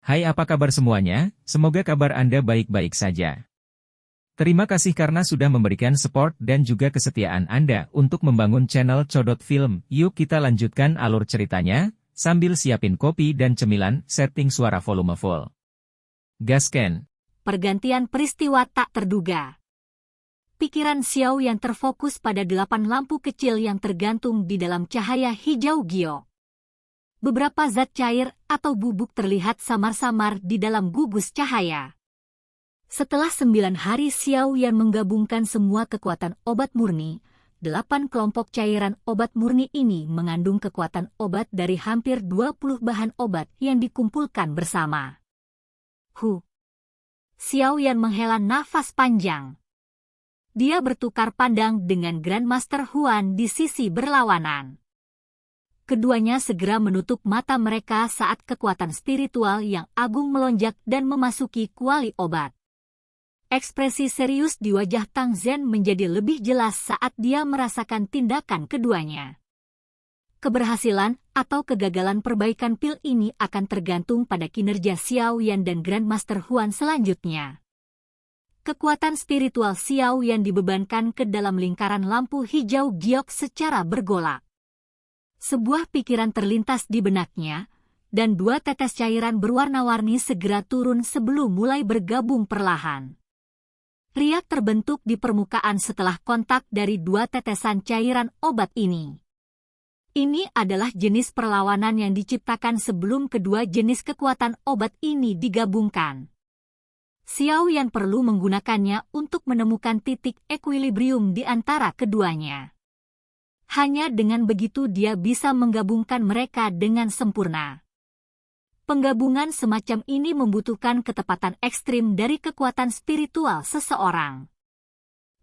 Hai, apa kabar semuanya? Semoga kabar Anda baik-baik saja. Terima kasih karena sudah memberikan support dan juga kesetiaan Anda untuk membangun channel Codot Film. Yuk kita lanjutkan alur ceritanya, sambil siapin kopi dan cemilan, setting suara volume full. Gasken. Pergantian peristiwa tak terduga. Pikiran Xiao yang terfokus pada 8 lampu kecil yang tergantung di dalam cahaya hijau giok. Beberapa zat cair atau bubuk terlihat samar-samar di dalam gugus cahaya. Setelah 9 hari Xiao Yan menggabungkan semua kekuatan obat murni, 8 kelompok cairan obat murni ini mengandung kekuatan obat dari hampir 20 bahan obat yang dikumpulkan bersama. Xiao Yan menghela nafas panjang. Dia bertukar pandang dengan Grandmaster Huan di sisi berlawanan. Keduanya segera menutup mata mereka saat kekuatan spiritual yang agung melonjak dan memasuki kuali obat. Ekspresi serius di wajah Tang Zhen menjadi lebih jelas saat dia merasakan tindakan keduanya. Keberhasilan atau kegagalan perbaikan pil ini akan tergantung pada kinerja Xiao Yan dan Grandmaster Huan selanjutnya. Kekuatan spiritual Xiao Yan dibebankan ke dalam lingkaran lampu hijau giok secara bergolak. Sebuah pikiran terlintas di benaknya, dan 2 tetes cairan berwarna-warni segera turun sebelum mulai bergabung perlahan. Riak terbentuk di permukaan setelah kontak dari 2 tetesan cairan obat ini. Ini adalah jenis perlawanan yang diciptakan sebelum kedua jenis kekuatan obat ini digabungkan. Xiao Yan perlu menggunakannya untuk menemukan titik ekuilibrium di antara keduanya. Hanya dengan begitu dia bisa menggabungkan mereka dengan sempurna. Penggabungan semacam ini membutuhkan ketepatan ekstrim dari kekuatan spiritual seseorang.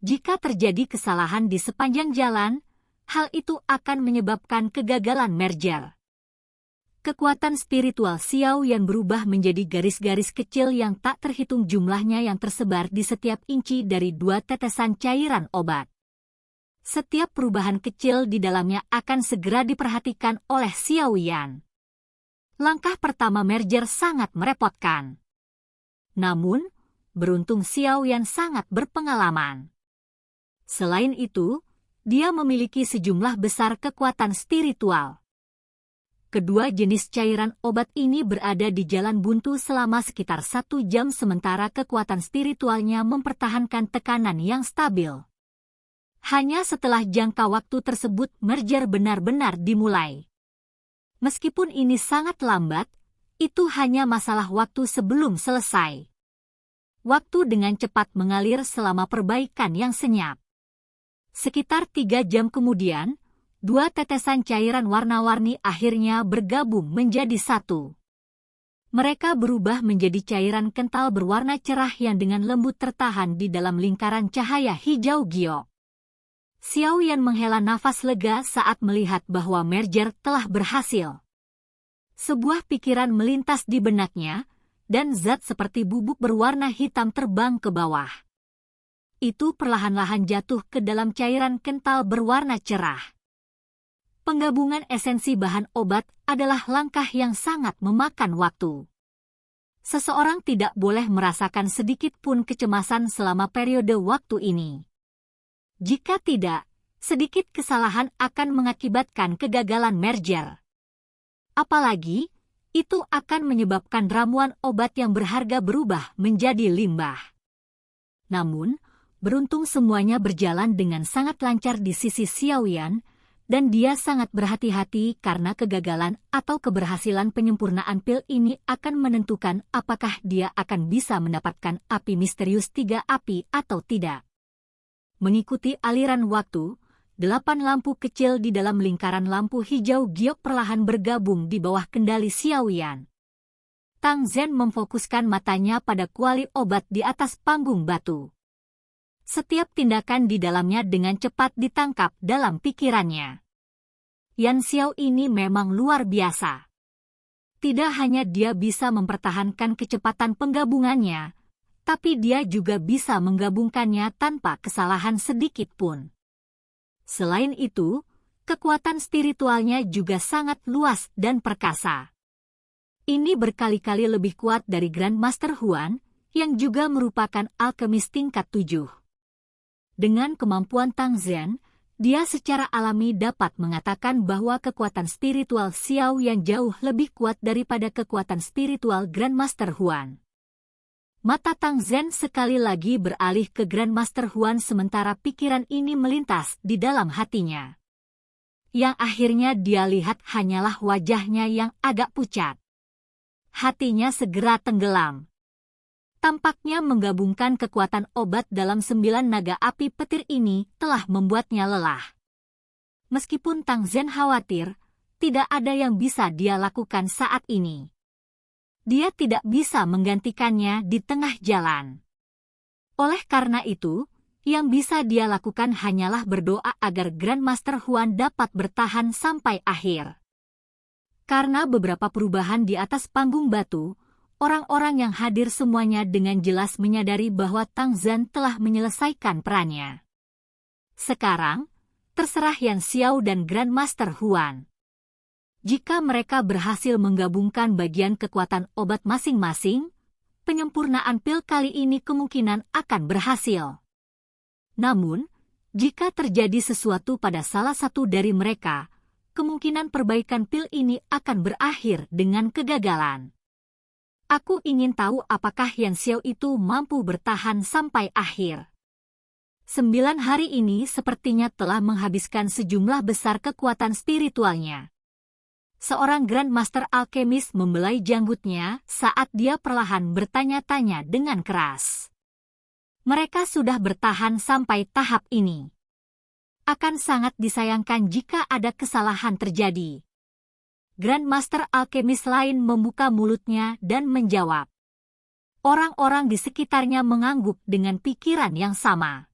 Jika terjadi kesalahan di sepanjang jalan, hal itu akan menyebabkan kegagalan merger. Kekuatan spiritual Xiao Yan berubah menjadi garis-garis kecil yang tak terhitung jumlahnya yang tersebar di setiap inci dari 2 tetesan cairan obat. Setiap perubahan kecil di dalamnya akan segera diperhatikan oleh Xiao Yan. Langkah pertama merger sangat merepotkan. Namun, beruntung Xiao Yan sangat berpengalaman. Selain itu, dia memiliki sejumlah besar kekuatan spiritual. Kedua jenis cairan obat ini berada di jalan buntu selama sekitar 1 jam sementara kekuatan spiritualnya mempertahankan tekanan yang stabil. Hanya setelah jangka waktu tersebut merger benar-benar dimulai. Meskipun ini sangat lambat, itu hanya masalah waktu sebelum selesai. Waktu dengan cepat mengalir selama perbaikan yang senyap. Sekitar 3 jam kemudian, 2 tetesan cairan warna-warni akhirnya bergabung menjadi satu. Mereka berubah menjadi cairan kental berwarna cerah yang dengan lembut tertahan di dalam lingkaran cahaya hijau giok. Xiao Yan menghela nafas lega saat melihat bahwa merger telah berhasil. Sebuah pikiran melintas di benaknya, dan zat seperti bubuk berwarna hitam terbang ke bawah. Itu perlahan-lahan jatuh ke dalam cairan kental berwarna cerah. Penggabungan esensi bahan obat adalah langkah yang sangat memakan waktu. Seseorang tidak boleh merasakan sedikit pun kecemasan selama periode waktu ini. Jika tidak, sedikit kesalahan akan mengakibatkan kegagalan merger. Apalagi, itu akan menyebabkan ramuan obat yang berharga berubah menjadi limbah. Namun, beruntung semuanya berjalan dengan sangat lancar di sisi Xiao Yan, dan dia sangat berhati-hati karena kegagalan atau keberhasilan penyempurnaan pil ini akan menentukan apakah dia akan bisa mendapatkan api misterius 3 api atau tidak. Mengikuti aliran waktu, 8 lampu kecil di dalam lingkaran lampu hijau giok perlahan bergabung di bawah kendali Xiao Yan. Tang Zhen memfokuskan matanya pada kuali obat di atas panggung batu. Setiap tindakan di dalamnya dengan cepat ditangkap dalam pikirannya. Yan Xiao ini memang luar biasa. Tidak hanya dia bisa mempertahankan kecepatan penggabungannya, tapi dia juga bisa menggabungkannya tanpa kesalahan sedikit pun. Selain itu, kekuatan spiritualnya juga sangat luas dan perkasa. Ini berkali-kali lebih kuat dari Grandmaster Huan, yang juga merupakan alkemis tingkat 7. Dengan kemampuan Tang Zhen, dia secara alami dapat mengatakan bahwa kekuatan spiritual Xiao yang jauh lebih kuat daripada kekuatan spiritual Grandmaster Huan. Mata Tang Zhen sekali lagi beralih ke Grandmaster Huan sementara pikiran ini melintas di dalam hatinya. Yang akhirnya dia lihat hanyalah wajahnya yang agak pucat. Hatinya segera tenggelam. Tampaknya menggabungkan kekuatan obat dalam 9 naga api petir ini telah membuatnya lelah. Meskipun Tang Zhen khawatir, tidak ada yang bisa dia lakukan saat ini. Dia tidak bisa menggantikannya di tengah jalan. Oleh karena itu, yang bisa dia lakukan hanyalah berdoa agar Grandmaster Huan dapat bertahan sampai akhir. Karena beberapa perubahan di atas panggung batu, orang-orang yang hadir semuanya dengan jelas menyadari bahwa Tang Zhen telah menyelesaikan perannya. Sekarang, terserah Yan Xiao dan Grandmaster Huan. Jika mereka berhasil menggabungkan bagian kekuatan obat masing-masing, penyempurnaan pil kali ini kemungkinan akan berhasil. Namun, jika terjadi sesuatu pada salah satu dari mereka, kemungkinan perbaikan pil ini akan berakhir dengan kegagalan. Aku ingin tahu apakah Yan Xiao itu mampu bertahan sampai akhir. 9 hari ini sepertinya telah menghabiskan sejumlah besar kekuatan spiritualnya. Seorang Grandmaster Alkemis membelai janggutnya saat dia perlahan bertanya-tanya dengan keras. Mereka sudah bertahan sampai tahap ini. Akan sangat disayangkan jika ada kesalahan terjadi. Grandmaster Alkemis lain membuka mulutnya dan menjawab. Orang-orang di sekitarnya mengangguk dengan pikiran yang sama.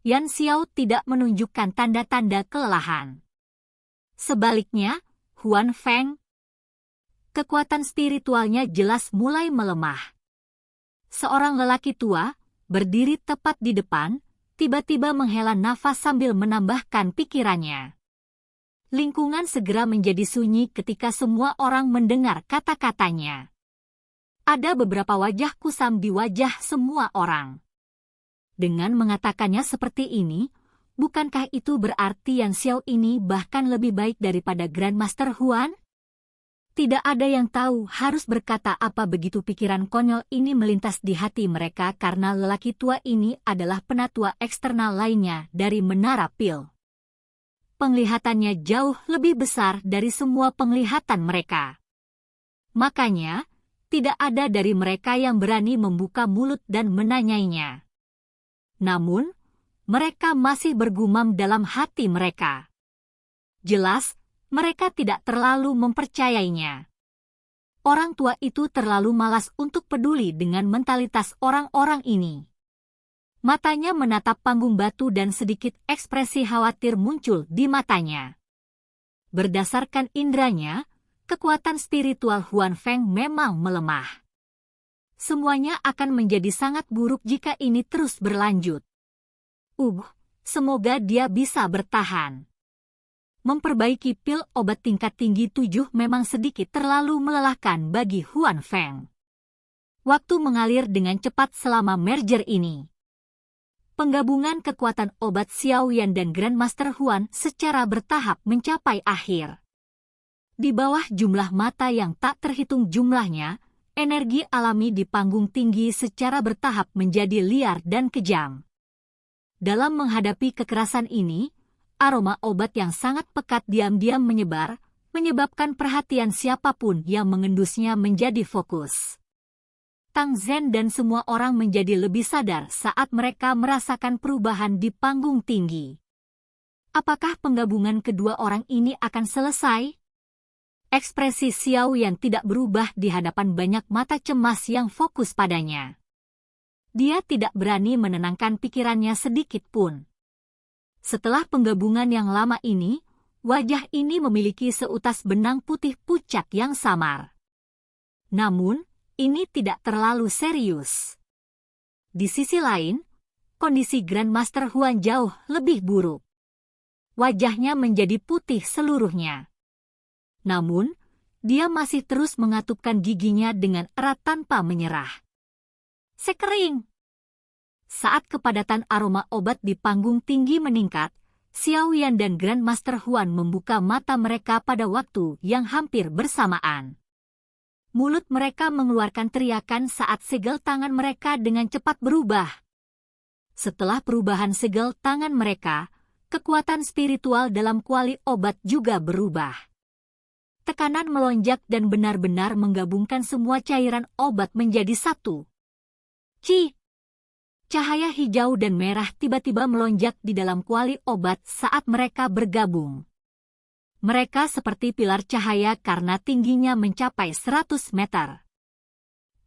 Yan Xiao tidak menunjukkan tanda-tanda kelelahan. Sebaliknya, Huan Feng, kekuatan spiritualnya jelas mulai melemah. Seorang lelaki tua, berdiri tepat di depan, tiba-tiba menghela nafas sambil menambahkan pikirannya. Lingkungan segera menjadi sunyi ketika semua orang mendengar kata-katanya. Ada beberapa wajah kusam di wajah semua orang. Dengan mengatakannya seperti ini, bukankah itu berarti Yan Xiao ini bahkan lebih baik daripada Grandmaster Huan? Tidak ada yang tahu harus berkata apa begitu pikiran konyol ini melintas di hati mereka karena lelaki tua ini adalah penatua eksternal lainnya dari Menara Pil. Penglihatannya jauh lebih besar dari semua penglihatan mereka. Makanya, tidak ada dari mereka yang berani membuka mulut dan menanyainya. Namun, mereka masih bergumam dalam hati mereka. Jelas, mereka tidak terlalu mempercayainya. Orang tua itu terlalu malas untuk peduli dengan mentalitas orang-orang ini. Matanya menatap panggung batu dan sedikit ekspresi khawatir muncul di matanya. Berdasarkan indranya, kekuatan spiritual Huan Feng memang melemah. Semuanya akan menjadi sangat buruk jika ini terus berlanjut. Semoga dia bisa bertahan. Memperbaiki pil obat tingkat tinggi 7 memang sedikit terlalu melelahkan bagi Huan Feng. Waktu mengalir dengan cepat selama merger ini. Penggabungan kekuatan obat Xiao Yan dan Grandmaster Huan secara bertahap mencapai akhir. Di bawah jumlah mata yang tak terhitung jumlahnya, energi alami di panggung tinggi secara bertahap menjadi liar dan kejam. Dalam menghadapi kekerasan ini, aroma obat yang sangat pekat diam-diam menyebar, menyebabkan perhatian siapapun yang mengendusnya menjadi fokus. Tang Zhen dan semua orang menjadi lebih sadar saat mereka merasakan perubahan di panggung tinggi. Apakah penggabungan kedua orang ini akan selesai? Ekspresi Xiao yang tidak berubah di hadapan banyak mata cemas yang fokus padanya. Dia tidak berani menenangkan pikirannya sedikit pun. Setelah penggabungan yang lama ini, wajah ini memiliki seutas benang putih pucat yang samar. Namun, ini tidak terlalu serius. Di sisi lain, kondisi Grandmaster Huan jauh lebih buruk. Wajahnya menjadi putih seluruhnya. Namun, dia masih terus mengatupkan giginya dengan erat tanpa menyerah. Sekering. Saat kepadatan aroma obat di panggung tinggi meningkat, Xiaoyan dan Grandmaster Huan membuka mata mereka pada waktu yang hampir bersamaan. Mulut mereka mengeluarkan teriakan saat segel tangan mereka dengan cepat berubah. Setelah perubahan segel tangan mereka, kekuatan spiritual dalam kuali obat juga berubah. Tekanan melonjak dan benar-benar menggabungkan semua cairan obat menjadi satu. Cahaya hijau dan merah tiba-tiba melonjak di dalam kuali obat saat mereka bergabung. Mereka seperti pilar cahaya karena tingginya mencapai 100 meter.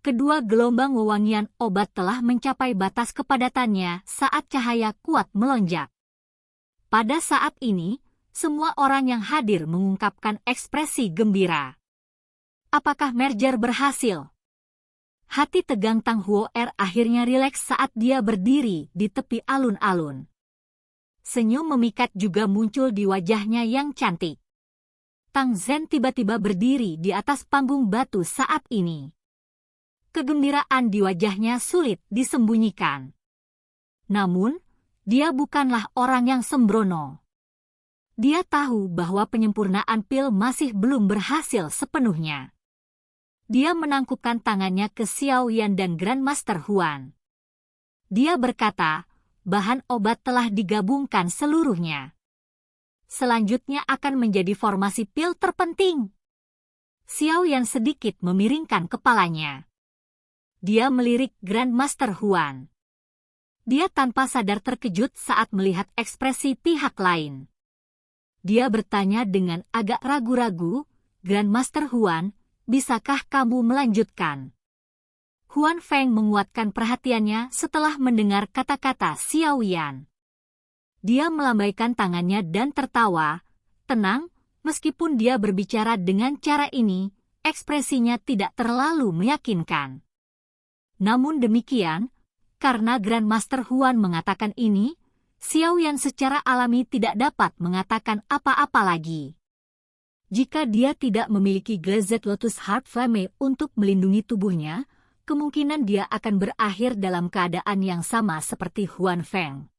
Kedua gelombang wewangian obat telah mencapai batas kepadatannya saat cahaya kuat melonjak. Pada saat ini, semua orang yang hadir mengungkapkan ekspresi gembira. Apakah merger berhasil? Hati tegang Tang Huo'er akhirnya rileks saat dia berdiri di tepi alun-alun. Senyum memikat juga muncul di wajahnya yang cantik. Tang Zhen tiba-tiba berdiri di atas panggung batu saat ini. Kegembiraan di wajahnya sulit disembunyikan. Namun, dia bukanlah orang yang sembrono. Dia tahu bahwa penyempurnaan pil masih belum berhasil sepenuhnya. Dia menangkupkan tangannya ke Xiaoyan dan Grandmaster Huan. Dia berkata, bahan obat telah digabungkan seluruhnya. Selanjutnya akan menjadi formasi pil terpenting. Xiaoyan sedikit memiringkan kepalanya. Dia melirik Grandmaster Huan. Dia tanpa sadar terkejut saat melihat ekspresi pihak lain. Dia bertanya dengan agak ragu-ragu, Grandmaster Huan, bisakah kamu melanjutkan? Huan Feng menguatkan perhatiannya setelah mendengar kata-kata Xiaoyan. Dia melambaikan tangannya dan tertawa, tenang, meskipun dia berbicara dengan cara ini, ekspresinya tidak terlalu meyakinkan. Namun demikian, karena Grandmaster Huan mengatakan ini, Xiaoyan secara alami tidak dapat mengatakan apa-apa lagi. Jika dia tidak memiliki Glazed Lotus Heart Flame untuk melindungi tubuhnya, kemungkinan dia akan berakhir dalam keadaan yang sama seperti Huan Feng.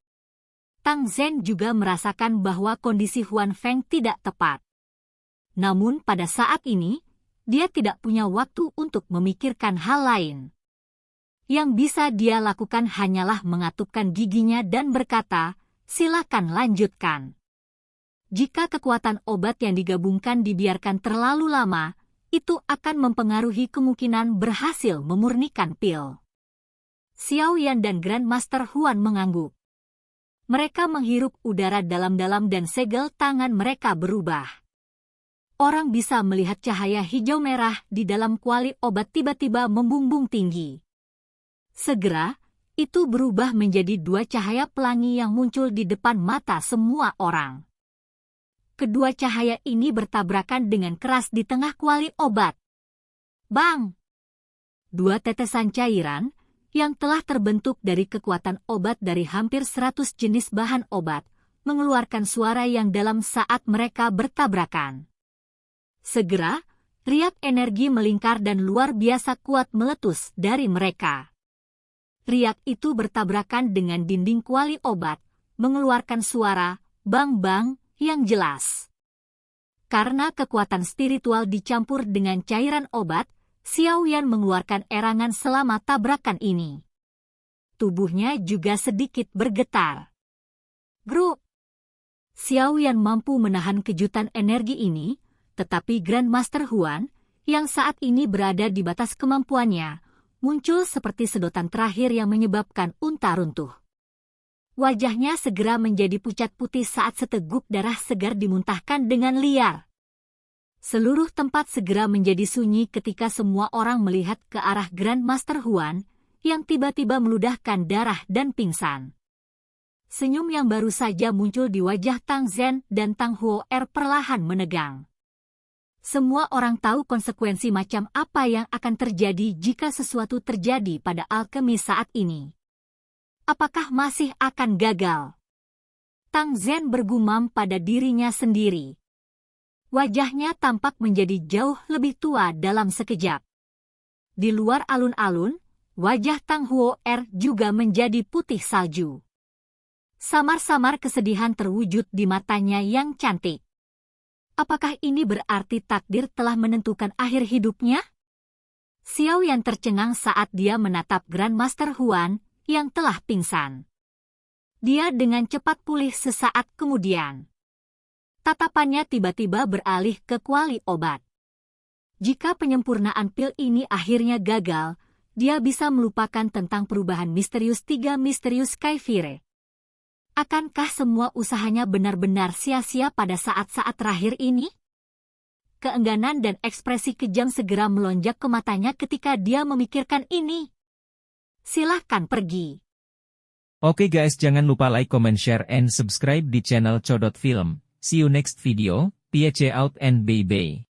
Tang Zhen juga merasakan bahwa kondisi Huan Feng tidak tepat. Namun pada saat ini, dia tidak punya waktu untuk memikirkan hal lain. Yang bisa dia lakukan hanyalah mengatupkan giginya dan berkata, silakan lanjutkan. Jika kekuatan obat yang digabungkan dibiarkan terlalu lama, itu akan mempengaruhi kemungkinan berhasil memurnikan pil. Xiaoyan dan Grandmaster Huan mengangguk. Mereka menghirup udara dalam-dalam dan segel tangan mereka berubah. Orang bisa melihat cahaya hijau merah di dalam kuali obat tiba-tiba membumbung tinggi. Segera, itu berubah menjadi dua cahaya pelangi yang muncul di depan mata semua orang. Kedua cahaya ini bertabrakan dengan keras di tengah kuali obat. Bang! Dua tetesan cairan, yang telah terbentuk dari kekuatan obat dari hampir 100 jenis bahan obat, mengeluarkan suara yang dalam saat mereka bertabrakan. Segera, riak energi melingkar dan luar biasa kuat meletus dari mereka. Riak itu bertabrakan dengan dinding kuali obat, mengeluarkan suara bang-bang yang jelas. Karena kekuatan spiritual dicampur dengan cairan obat, Xiaoyan mengeluarkan erangan selama tabrakan ini. Tubuhnya juga sedikit bergetar. Grup! Xiaoyan mampu menahan kejutan energi ini, tetapi Grandmaster Huan, yang saat ini berada di batas kemampuannya, muncul seperti sedotan terakhir yang menyebabkan unta runtuh. Wajahnya segera menjadi pucat putih saat seteguk darah segar dimuntahkan dengan liar. Seluruh tempat segera menjadi sunyi ketika semua orang melihat ke arah Grandmaster Huan, yang tiba-tiba meludahkan darah dan pingsan. Senyum yang baru saja muncul di wajah Tang Zhen dan Tang Huo'er perlahan menegang. Semua orang tahu konsekuensi macam apa yang akan terjadi jika sesuatu terjadi pada alkemi saat ini. Apakah masih akan gagal? Tang Zhen bergumam pada dirinya sendiri. Wajahnya tampak menjadi jauh lebih tua dalam sekejap. Di luar alun-alun, wajah Tang Huo-er juga menjadi putih salju. Samar-samar kesedihan terwujud di matanya yang cantik. Apakah ini berarti takdir telah menentukan akhir hidupnya? Xiao Yan tercengang saat dia menatap Grandmaster Huan yang telah pingsan. Dia dengan cepat pulih sesaat kemudian. Tatapannya tiba-tiba beralih ke kuali obat. Jika penyempurnaan pil ini akhirnya gagal, dia bisa melupakan tentang perubahan misterius 3 misterius Kaifire. Akankah semua usahanya benar-benar sia-sia pada saat-saat terakhir ini? Keengganan dan ekspresi kejam segera melonjak ke matanya ketika dia memikirkan ini. Silahkan pergi. Oke guys, jangan lupa like, comment, share, and subscribe di channel Codot Film. See you next video, peace out and bye-bye.